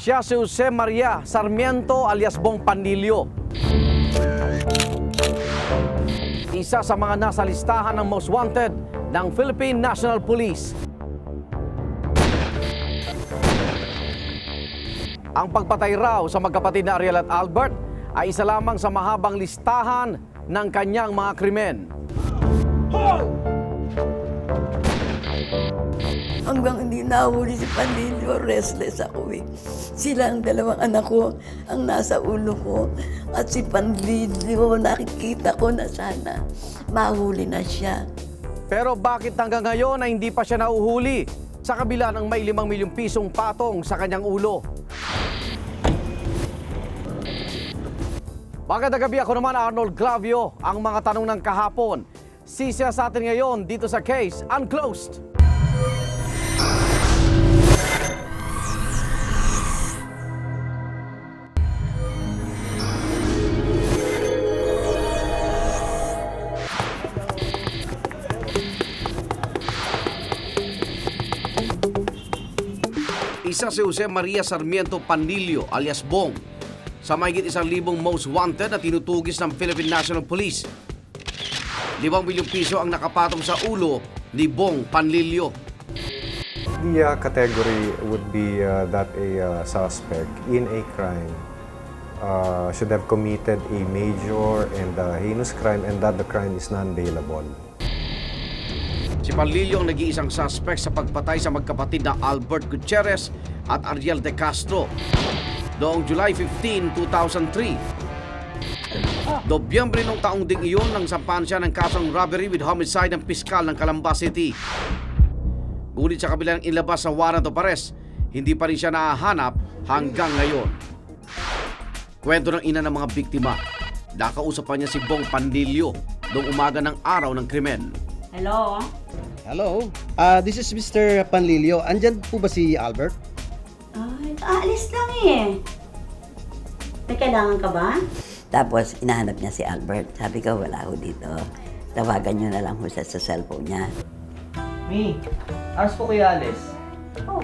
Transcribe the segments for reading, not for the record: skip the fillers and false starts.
Siya si Jose Maria Sarmiento alias Bong Panlilio. Isa sa mga nasa listahan ng most wanted ng Philippine National Police. Ang pagpatay raw sa magkapatid na Ariel at Albert ay isa lamang sa mahabang listahan ng kanyang mga krimen. Hanggang hindi nahuli si Panlilio, restless ako eh. Sila ang dalawang anak ko ang nasa ulo ko. At si Panlilio, nakikita ko na sana mahuli na siya. Pero bakit hanggang ngayon ay hindi pa siya nauhuli sa kabila ng may 5 milyong pisong patong sa kanyang ulo? Magandang gabi, ako naman Arnold Glavio. Ang mga tanong ng kahapon, sisiya sa atin ngayon dito sa Case Unclosed. Isa si Jose Maria Sarmiento Panlilio alias Bong sa mahigit 1,000 most wanted na tinutugis ng Philippine National Police. 5 milyong piso ang nakapatong sa ulo ni Bong Panlilio. The category would be that a suspect in a crime should have committed a major and heinous crime and that the crime is non-bailable. Si Panlilio ang nag-iisang suspect sa pagpatay sa magkapatid na Albert Gutierrez at Ariel De Castro noong July 15, 2003. Nobyembre noong taong ding iyon nang sampahan siya ng kasong robbery with homicide ng piskal ng Calamba City. Ngunit sa kabila ng inilabas sa warrant of arrest, hindi pa rin siya nahahanap hanggang ngayon. Kwento ng ina ng mga biktima, nakausap pa niya si Bong Panlilio noong umaga ng araw ng krimen. Hello? Hello, this is Mr. Panlilio. Andyan po ba si Albert? Ay, aalis lang eh. May kailangan ka ba? Tapos inahanap niya si Albert. Sabi ko, wala ho dito. Tawagan niyo na lang ho sa cellphone niya. Mi, aras po kayo alis. Oh,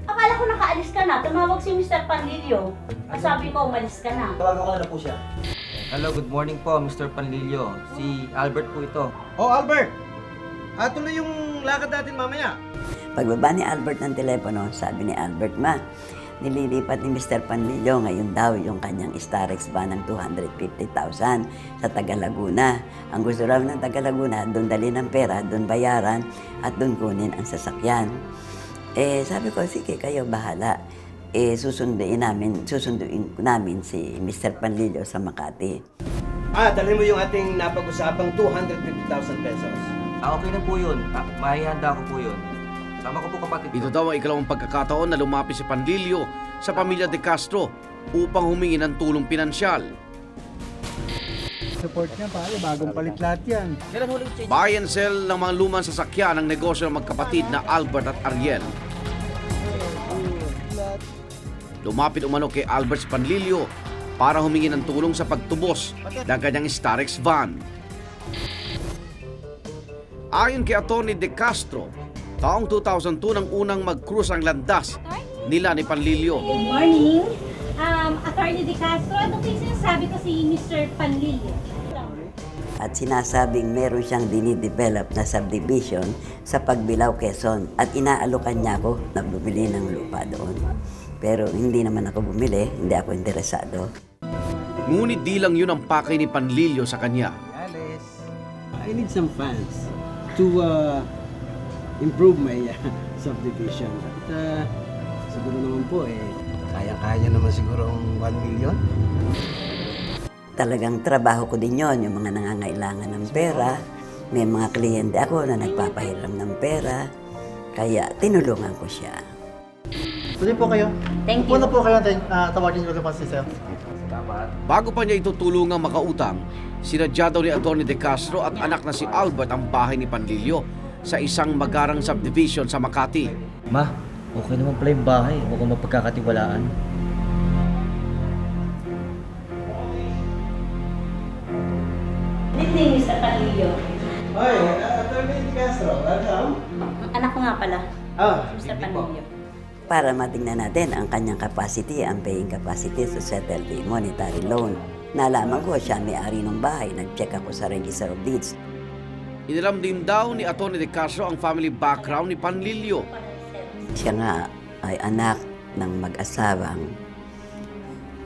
akala ko nakaalis ka na. Tumawag si Mr. Panlilio. Sabi ko, umalis ka na. Tawagan ko na po siya. Hello, good morning po, Mr. Panlilio. Si Albert po ito. Oh, Albert! Tuloy yung lakad natin mamaya. Pagbaba ni Albert ng telepono, sabi ni Albert, Ma, nililipat ni Mr. Panlilio ngayon daw yung kanyang Starex van ng 250,000 sa Taga Laguna. Ang gusto raw ng Taga Laguna, doon dali ng pera, doon bayaran at doon kunin ang sasakyan. Sabi ko, sige, kayo bahala. Susunduin namin si Mr. Panlilio sa Makati. Dalhin mo yung ating napag-usapang 250,000 pesos. Okay na po yun. Mahihanda ko po yun. Sama ko po kapatid Ito ko. daw ang ikalawang pagkakataon na lumapit si Panlilio sa pamilya De Castro upang humingi ng tulong pinansyal. Support niya pare, bagong palit lahat yan. Buy and sell ng mga lumang sasakyan ng negosyo ng magkapatid na Albert at Ariel. Lumapit umano kay Albert Panlilio para humingi ng tulong sa pagtubos ng kanyang Starex van. Ayon kay Atty. De Castro, taong 2002 nang unang mag-cruise ang landas nila ni Panlilio. Good morning. Attorney De Castro, ano po yung sinasabi ko si Mr. Panlilio? At sinasabing meron siyang dinidevelop na subdivision sa Pagbilao, Quezon at inaalokan niya ako na bumili ng lupa doon. Pero hindi naman ako bumili, hindi ako interesado. Ngunit di lang yun ang pakay ni Panlilio sa kanya. I need some funds to improve my subdivision. At siguro naman po Kaya-kaya naman siguro ang 1 million. Talagang trabaho ko din yon, yung mga nangangailangan ng pera. May mga kliyente ako na nagpapahiram ng pera. Kaya tinulungan ko siya. Tuloy po kayo. Thank you. Una po kayo, tawagin ko pa si Sir. Bago pa niya itutulungang makautang, sinadya daw ni Atty. De Castro at anak na si Albert ang bahay ni Panlilio sa isang magarang subdivision sa Makati. Ma, okay naman pala yung bahay. Huwag kong mapagkakatiwalaan. Good evening, Mr. Panlilio. Hi, Atty. De Castro, welcome. Anak ko nga pala, Ah, Mr. Panlilio. para matingnan natin ang kanyang capacity, ang paying capacity to settle the monetary loan. Nalaman ko siya may-ari ng bahay. Nag-check ako sa Register of Deeds. Inilam din daw ni Atty. De Castro ang family background ni Panlilio. Siya nga ay anak ng mag-asawang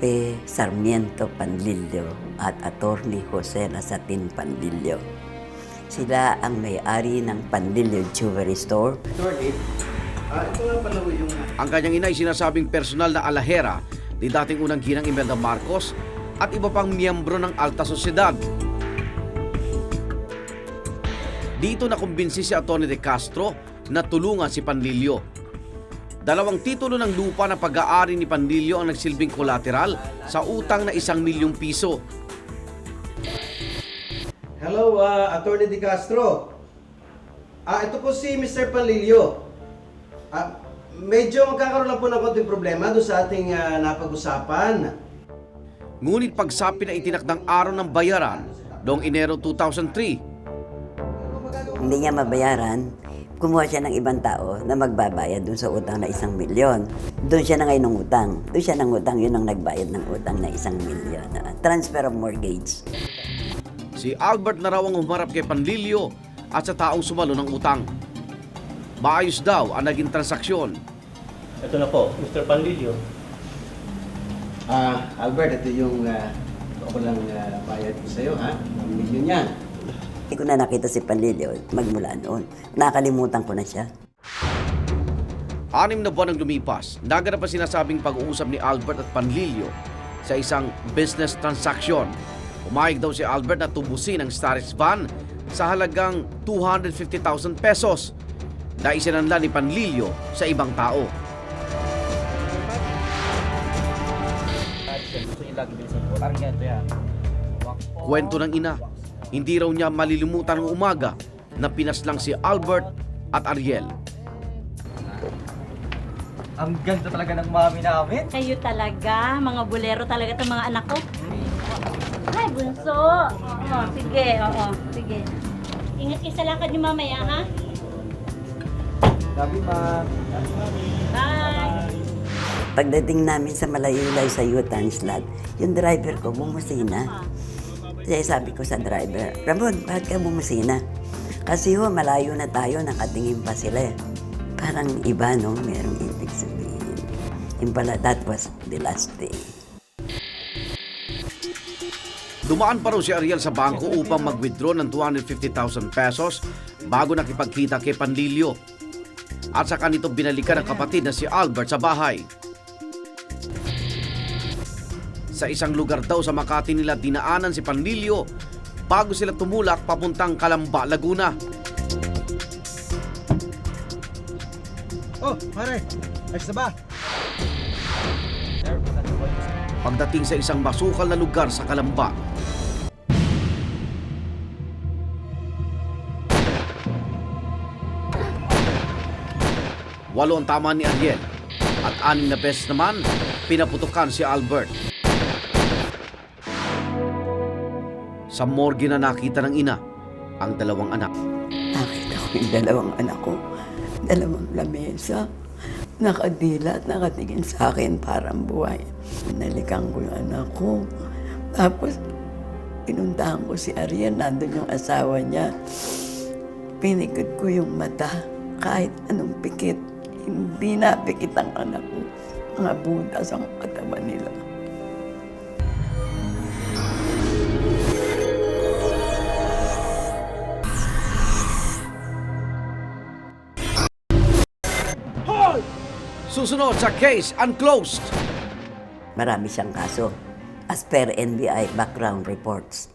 P. Sarmiento Panlilio at Atty. Jose Lasatin Panlilio. Sila ang may-ari ng Panlilio Jewelry Store. Attorney, ito nga pala yung... Ang kanyang ina ay sinasabing personal na alahera ni dating unang ginang Imelda Marcos at iba pang miyembro ng alta sosyedad. Dito nakumbinsi si Atty. De Castro na tulungan si Panlilio. 2 titulo ng lupa na pag-aari ni Panlilio ang nagsilbing collateral sa utang na 1 milyong piso. Hello, Attorney De Castro. Ito po si Mr. Panlilio. Medyo magkakaroon lang po ng konting problema doon sa ating napag-usapan. Ngunit pagsapi na itinakdang araw ng bayaran noong Enero 2003, Hindi niya mabayaran, kumuha siya ng ibang tao na magbabayad dun sa utang na 1 milyon. Doon siya na ngayon ng utang. Doon siya ng utang, yun ang nagbayad ng utang na 1 milyon. Transfer of mortgage. si Albert na raw ang humarap kay Panlilio at sa taong sumalo ng utang. Maayos daw ang naging transaksyon. Ito na po, Mr. Panlilio. Albert, ito yung ako lang bayad ko sa'yo, ha? 1 milyon yan. Hindi ko na nakita si Panlilio magmula noon. Nakalimutan ko na siya. 6 na buwan ang lumipas, naganap ang sinasabing pag-uusap ni Albert at Panlilio sa isang business transaction. Umayag daw si Albert na tubusin ang Starex van sa halagang 250,000 pesos na isinanla ni Panlilio sa ibang tao. Kwento ng ina, hindi raw niya malilimutan ng umaga na pinaslang si Albert at Ariel. Ang ganda talaga ng mami namin. Kayo talaga, mga bulero talaga itong mga anak ko. Ay, bunso. Sige, sige. Ingat kayo sa lakad niyo mamaya, ha? Sabi ma. Bye! Pagdating namin sa Malayulay sa U-turn slot, yung driver ko bumusina. Kaya sabi ko sa driver, Ramon, bakit ka bumusina? Kasi malayo na tayo, nakatingin pa sila. Parang iba, no? Merong ibig sabihin. Yung pala, that was the last day. Dumaan pa raw si Ariel sa bangko upang mag-withdraw ng 250,000 pesos bago nakipagkita kay Panlilio. At saka nito binalikan ng kapatid na si Albert sa bahay. Sa isang lugar daw sa Makati nila dinaanan si Panlilio bago sila tumulak papuntang Calamba, Laguna. Oh, pare, ayos na ba? Pagdating sa isang masukal na lugar sa Calamba, walo ang tama ni Ariel at 6 na beses naman pinaputukan si Albert. Sa morgue na nakita ng ina ang 2 anak. Nakita ko yung 2 anak ko. 2 lamesa. Nakadila at nakatingin sa akin parang buhay. Nalikan ko yung anak ko. Tapos, pinuntahan ko si Ariel. Nandun yung asawa niya. Pinikit ko yung mata. Kahit anong pikit. Hindi napikit ang anak ko. Mga butas ang katawan nila. Susunod sa Case Unclosed. Marami siyang kaso. As per NBI background reports.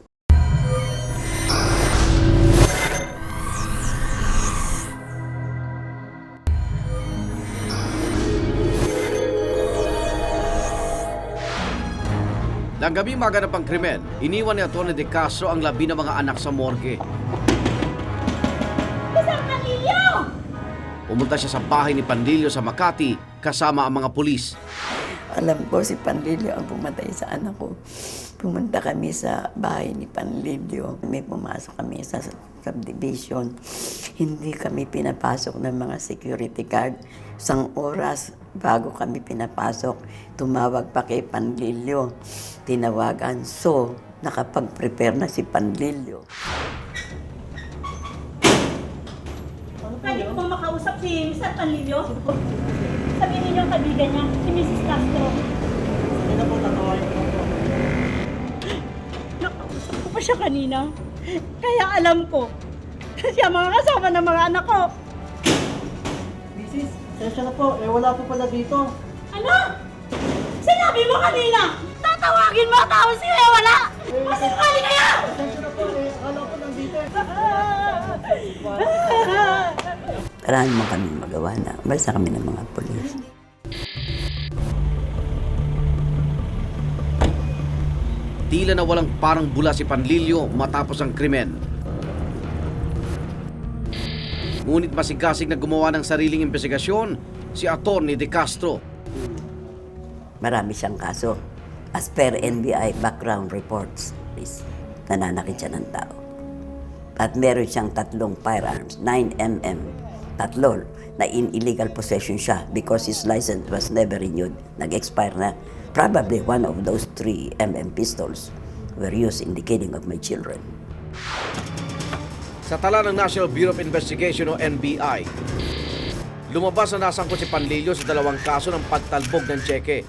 Nang gabi maganap ang krimen, iniwan ni Atty. De Castro ang labi ng mga anak sa morgue. Mr. Panlilio! Pumunta siya sa bahay ni Panlilio sa Makati kasama ang mga pulis. Alam ko si Panlilio ang pumatay sa anak ko. Pumunta kami sa bahay ni Panlilio. May pumasok kami sa subdivision, hindi kami pinapasok ng mga security guard. Isang oras bago kami pinapasok, tumawag pa kay Panlilio. Tinawagan, so nakapag-prepare na si Panlilio. Pwede ko bang makausap si Mr. Panlilio? Sabihin niyo yung kaibigan niya, si Mrs. Castro. Hindi po, tatawarin ko po. Nakausap ko pa siya kanina. Kaya alam ko. Kasi ang mga kasama ng mga anak ko. Mrs., sensya na po. Wala po pala dito. Ano? Sinabi mo kanina! Tatawagin mo ang tao sila, wala! Masinungaling kayo! Sensya na po. Akala ko nandito. Marami naman kami magawa na. Umalis na kami ng mga polis. Tila na walang parang bula si Panlilio matapos ang krimen. Ngunit masigasig na gumawa ng sariling investigasyon si Atty. De Castro. Marami siyang kaso. As per NBI background reports, is nananakit siya ng tao. At meron siyang 3 firearms, 9mm, 3 na in illegal possession siya because his license was never renewed. Nag-expire na. Probably one of those 3mm pistols were used in the killing of my children. Sa tala ng National Bureau of Investigation o NBI, lumabas na nasangkot si Panlilio sa 2 kaso ng pagtalbog ng tseke.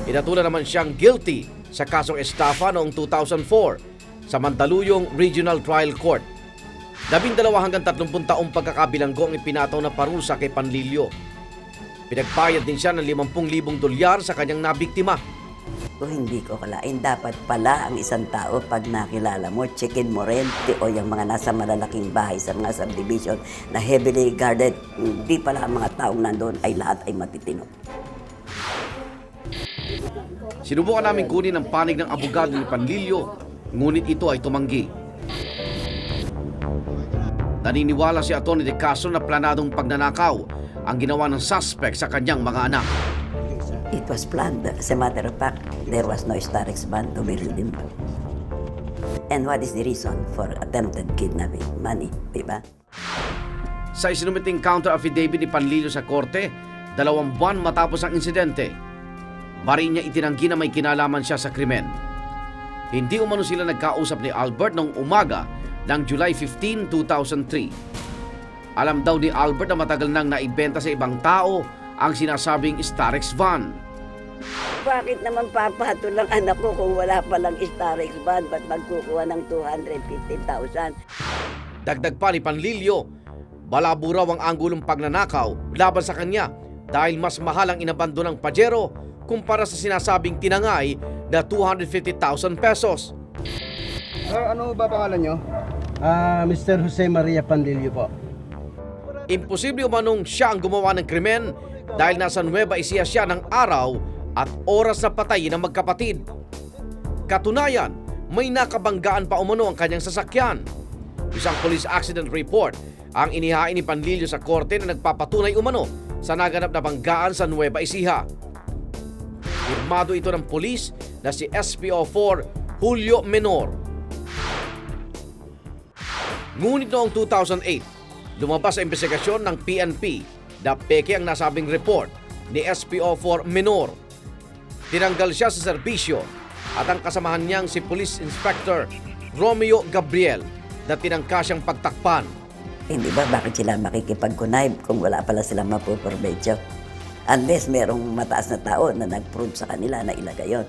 Inatulan naman siyang guilty sa kasong estafa noong 2004 sa Mandaluyong Regional Trial Court. 12 hanggang 30 taong pagkakabilanggo ang ipinataw na parusa kay Panlilio. Pinagbayad din siya ng $50,000 sa kanyang nabiktima. Kung hindi ko kalain, dapat pala ang isang tao pag nakilala mo, checkin mo rin o yung mga nasa malalaking bahay sa mga subdivision na heavily guarded, hindi pala ang mga taong nandun ay lahat ay matitino. Sinubukan namin kunin ang panig ng abogado ni Panlilio, ngunit ito ay tumanggi. Naniniwala si Atty. De Castro na planadong pagnanakaw ang ginawa ng suspect sa kanyang mga anak. It was planned. As a matter of fact, there was no Starex band to be redeemed. And what is the reason for attempted kidnapping? Money, diba? Sa isinumiting counter affidavit ni Panlilio sa korte, 2 buwan matapos ang insidente, bari niya itinanggi na may kinalaman siya sa krimen. Hindi umano sila nagkausap ni Albert noong umaga ng July 15, 2003. Alam daw ni Albert na matagal nang naibenta sa ibang tao ang sinasabing Starex van. Bakit naman papato lang anak ko kung wala palang Starex band, ba't magkukuha ng 250,000? Dagdag pa ni Panlilio, malabo raw ang anggulong pagnanakaw laban sa kanya dahil mas mahal ang inabando ng Pajero kumpara sa sinasabing tinangay na 250,000 pesos. Ano ba pangalan nyo? Mr. Jose Maria Panlilio po. Imposible umanong siya ang gumawa ng krimen dahil nasa Nueva Ecija siya ng araw at oras na patayin ng magkapatid. Katunayan, may nakabanggaan pa umano ang kanyang sasakyan. Isang police accident report ang inihain ni Panlilio sa korte na nagpapatunay umano sa naganap na banggaan sa Nueva Ecija. Pirmado ito ng polis na si SPO4 Julio Menor. Ngunit noong 2008, lumabas sa investigasyon ng PNP na peke ang nasabing report ni SPO4 Menor. Tinanggal siya sa serbisyo at ang kasamahan niyang si Police Inspector Romeo Gabriel na tinangka siyang pagtakpan. Hindi ba bakit sila makikipag-connive kung wala pala silang mapuprovecho? Unless merong mataas na tao na nag-prove sa kanila na ilagay yun.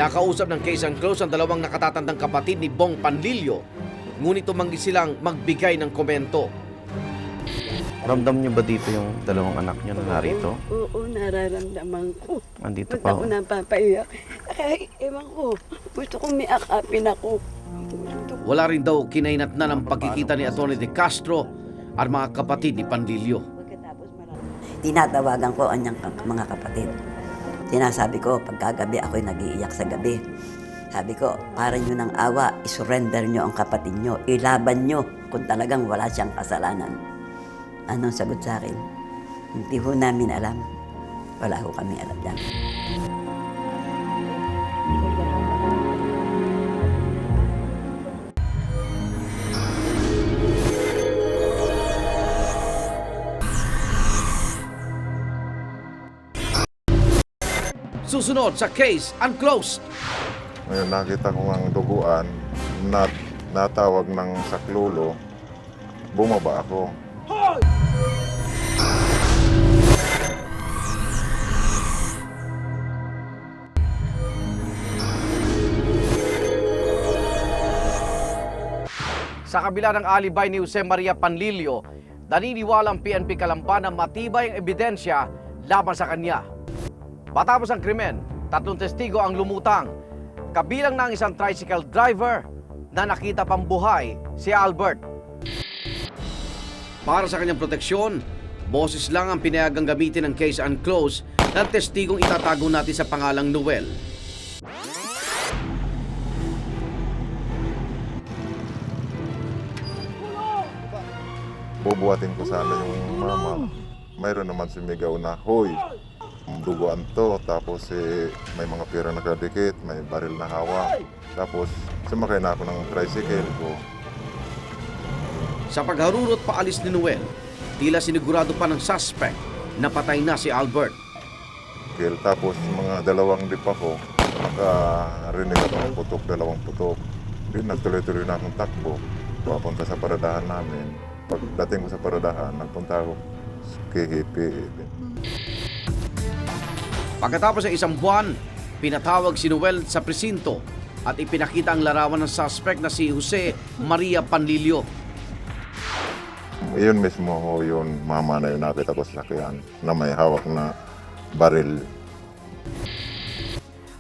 Nakausap ng case and close ang 2 nakatatandang kapatid ni Bong Panlilio, ngunit tumanggi silang magbigay ng komento. Ramdam niyo ba dito yung 2 anak niyo na narito? Oo, nararamdaman ko. Andito Ba't pa. ako napapaiyak? Ay, ewan ko. Gusto kong miakapin ako. Wala rin daw kinainatnan ng pagkikita ni Atty. De Castro at mga kapatid ni Panlilio. Tinatawagan ko ang mga kapatid. Sinasabi ko, pagkagabi ako'y nag-iiyak sa gabi. Sabi ko, para nyo ng awa, isurrender nyo ang kapatid nyo, ilaban nyo kung talagang wala siyang kasalanan. Anong sagot sa akin? Hindi ho namin alam. Wala ho kami alam yan. Susunod sa Case Unclosed. Ngayon nakita ko ang duguan na natawag ng saklolo, bumaba ako. Sa kabila ng alibay ni Jose Maria Panlilio, naniniwala ang PNP Calamba na matibay ang ebidensya laban sa kanya. Matapos ang krimen, 3 testigo ang lumutang. Kabilang na ang isang tricycle driver na nakita pang buhay, si Albert. Para sa kanyang proteksyon, boses lang ang pinayagang gamitin ng Case Unclosed ng testigong itatago natin sa pangalang Noel. Bubuhatin ko sana yung mama. Mayroon naman sumigaw na, hoy, duguan to. Tapos may mga pera nakadikit, may baril na hawak. Tapos sumakay na ako ng tricycle ko. Sa pagharurot paalis ni Noel, tila sinigurado pa ng suspect na patay na si Albert. Tapos mga 2 lipa ko, nakarinig ako ng putok, 2 putok. Di nagtuloy-tuloy na akong takbo, papunta sa paradahan namin. Pagdating ko sa paradahan, nagpunta ako kay Hippie. Pagkatapos ng 1 buwan, pinatawag si Noel sa presinto at ipinakita ang larawan ng suspect na si Jose Maria Panlilio. Iyon mismo ho, yun mama na yun nakita ko sa sakyan na may hawak na baril.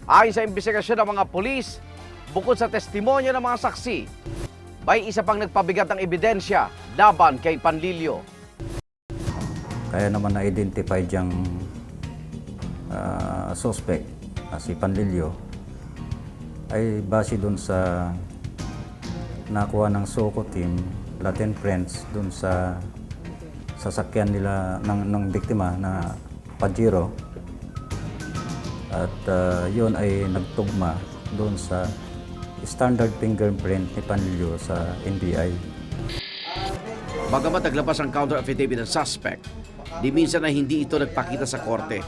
Ayon sa investigasyon ng mga pulis, bukod sa testimonya ng mga saksi, may isa pang nagpabigat ng ebidensya laban kay Panlilio. Kaya naman na-identify diyang suspect si Panlilio ay base doon sa nakuha ng SOCO team, Latin Friends, doon sa sasakyan nila ng biktima na Pajero. At yun ay nagtugma doon sa standard fingerprint ni Panlilio sa NBI. Bagamat naglabas ang counter affidavit ng suspect, di minsan ay hindi ito nagpakita sa korte.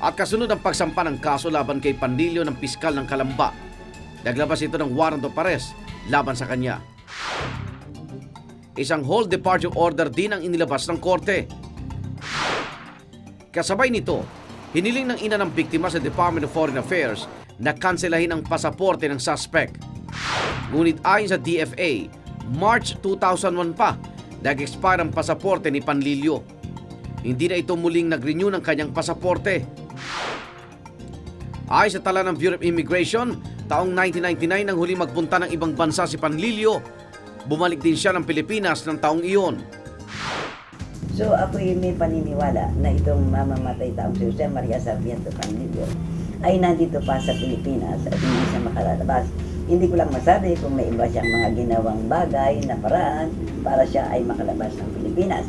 At kasunod ang pagsampa ng kaso laban kay Panlilio ng piskal ng Calamba, naglabas ito ng warrant of arrest laban sa kanya. Isang hold departure order din ang inilabas ng korte. Kasabay nito, hiniling ng ina ng biktima sa Department of Foreign Affairs na kanselahin ang pasaporte ng suspect. Ngunit ayon sa DFA, March 2001 pa nag-expire ang pasaporte ni Panlilio. Hindi na ito muling nag-renew ng kanyang pasaporte. Ayon sa tala ng Bureau of Immigration, taong 1999 nang huli magpunta ng ibang bansa si Panlilio. Bumalik din siya ng Pilipinas ng taong iyon. So ako may paniniwala na itong mamamatay taong si Jose Maria Sarmiento Panlilio ay nandito pa sa Pilipinas at hindi siya makalalabas. Hindi ko lang masabi kung may iba siyang mga ginawang bagay na paraan para siya ay makalabas ng Pilipinas.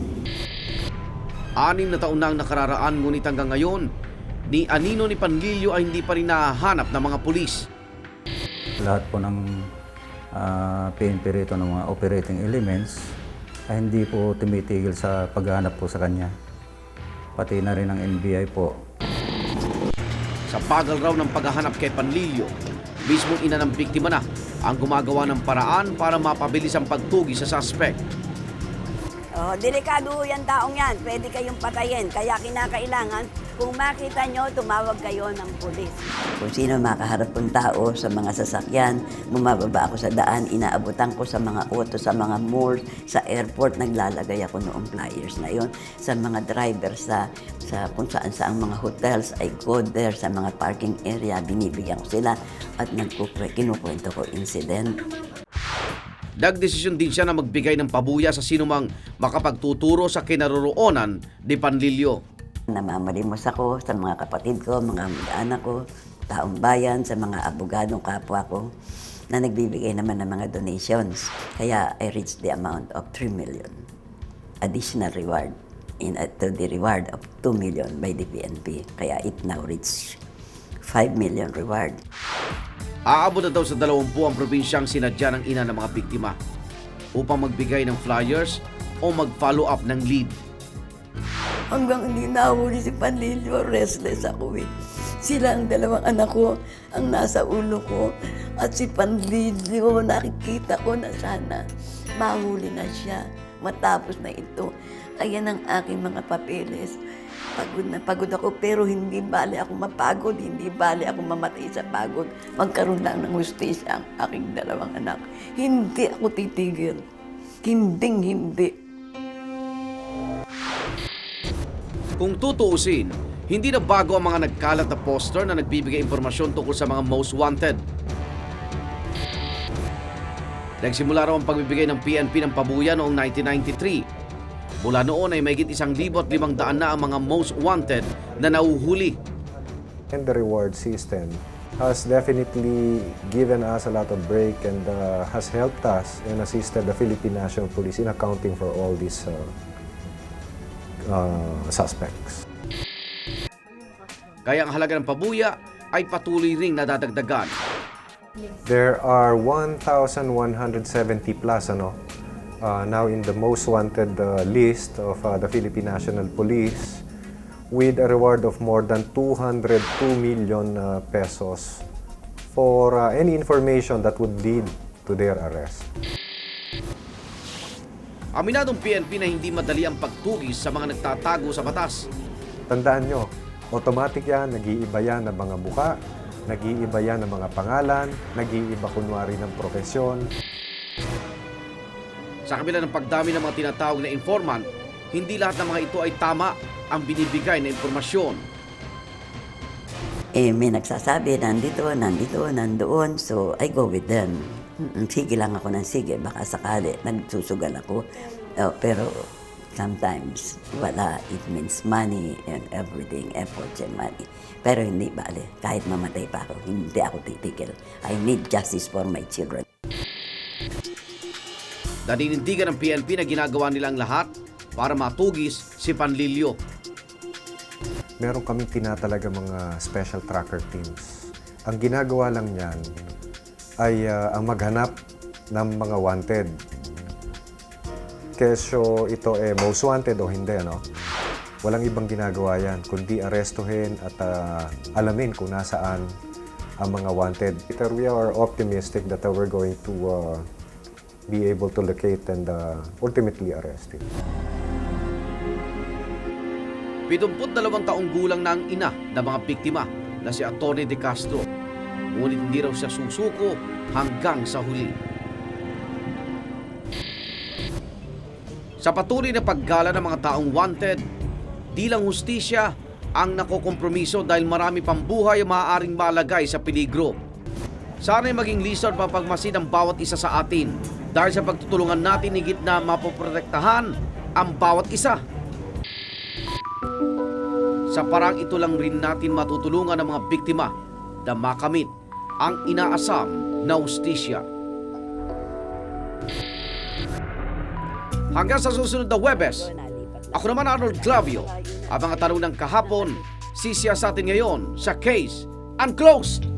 6 na taon na ang nakararaan, ngunit hanggang ngayon, ni anino ni Panlilio ay hindi pa rin nahahanap ng mga pulis. Lahat po ng PNP rito ng mga operating elements ay hindi po tumitigil sa paghahanap po sa kanya. Pati na rin ang NBI po. Sa bagal raw ng paghahanap kay Panlilio, mismong ina ng biktima na ang gumagawa ng paraan para mapabilis ang pagtugi sa suspect. Oh, delikado yan taong yan. Pwede kayong patayin. Kaya kinakailangan, kung makita nyo, tumawag kayo ng pulis. Kung sino makaharap kong tao sa mga sasakyan, bumababa ako sa daan, inaabutan ko sa mga auto, sa mga malls, sa airport, naglalagay ako noong flyers na yon. Sa mga drivers sa kung saan saang mga hotels, I go there sa mga parking area, binibigyan ko sila at kinukwento ko incident. Nagdesisyon din siya na magbigay ng pabuya sa sinumang makapagtuturo sa kinaroroonan ni Panlilio. Namamalimos ako sa mga kapatid ko, mga anak ko, taong bayan, sa mga abogadong kapwa ko na nagbibigay naman ng mga donations. Kaya I reached the amount of 3 million additional reward to the reward of 2 million by the PNP. Kaya it now reached 5 million reward. Aabot na daw sa 20 ang probinsyang sinadya ng ina ng mga biktima upang magbigay ng flyers o mag-follow up ng lead. Hanggang hindi nahuli si Panlilio, restless ako eh. Sila ang dalawang anak ko, ang nasa ulo ko. At si Panlilio, nakikita ko na sana mahuli na siya. Matapos na ito. Ayan ang aking mga papeles. Pagod na pagod ako, pero hindi bali ako mapagod, hindi bali ako mamatay sa pagod. Magkaroon lang ng hustisya ang aking dalawang anak. Hindi ako titigil. Hindi. Kung tutuusin, hindi na bago ang mga nagkalat na poster na nagbibigay impormasyon tungkol sa mga most wanted. Nagsimula raw ang pagbibigay ng PNP ng pabuya noong 1993. Mula noon ay mahigit 1,500 na ang mga most wanted na nauhuli. And the reward system has definitely given us a lot of break and has helped us and assisted the Philippine National Police in accounting for all these suspects. Kaya ang halaga ng pabuya ay patuloy ring nadadagdagan. There are 1,170 plus now in the most wanted list of the Philippine National Police with a reward of more than 202 million pesos for any information that would lead to their arrest. Aminadong PNP na hindi madali ang pagtugis sa mga nagtatago sa batas. Tandaan nyo, automatic yan, nag-iiba yan ng mga buka, nag-iiba yan ng mga pangalan, nag-iiba kunwari ng profesyon. Sa kabila ng pagdami ng mga tinatawag na informant, hindi lahat ng mga ito ay tama ang binibigay na impormasyon. May nagsasabi, nandoon, so I go with them. Sige lang ako ng sige, baka sakali, nagsusugal ako. Pero sometimes, wala, it means money and everything, efforts and money. Pero hindi bale, kahit mamatay pa ako, hindi ako titigil. I need justice for my children. Naninindigan ng PNP na ginagawa nilang lahat para matugis si Panlilio. Meron kaming tinatalaga mga special tracker teams. Ang ginagawa lang niyan ay ang maghanap ng mga wanted. Kesyo ito most wanted o hindi, walang ibang ginagawa yan, kundi arestuhin at alamin kung nasaan ang mga wanted. We are optimistic that we're going to be able to locate and ultimately arrest him. 72 taong gulang na ang ina ng mga biktima na si Atty. De Castro. Ngunit hindi raw siya susuko hanggang sa huli. Sa patuloy na paggala ng mga taong wanted, di lang hustisya ang nakokompromiso dahil marami pang buhay ang maaaring malagay sa peligro. Sana'y maging liso at mapagmasid ang bawat isa sa atin dahil sa pagtutulungan natin higit na mapoprotektahan ang bawat isa. Sa parang ito lang rin natin matutulungan ang mga biktima na makamit ang inaasam na hustisya. Hanggang sa susunod na Huwebes, ako naman Arnold Clavio, ang mga tanong ng kahapon, sisiyasatin ngayon sa Case Unclosed.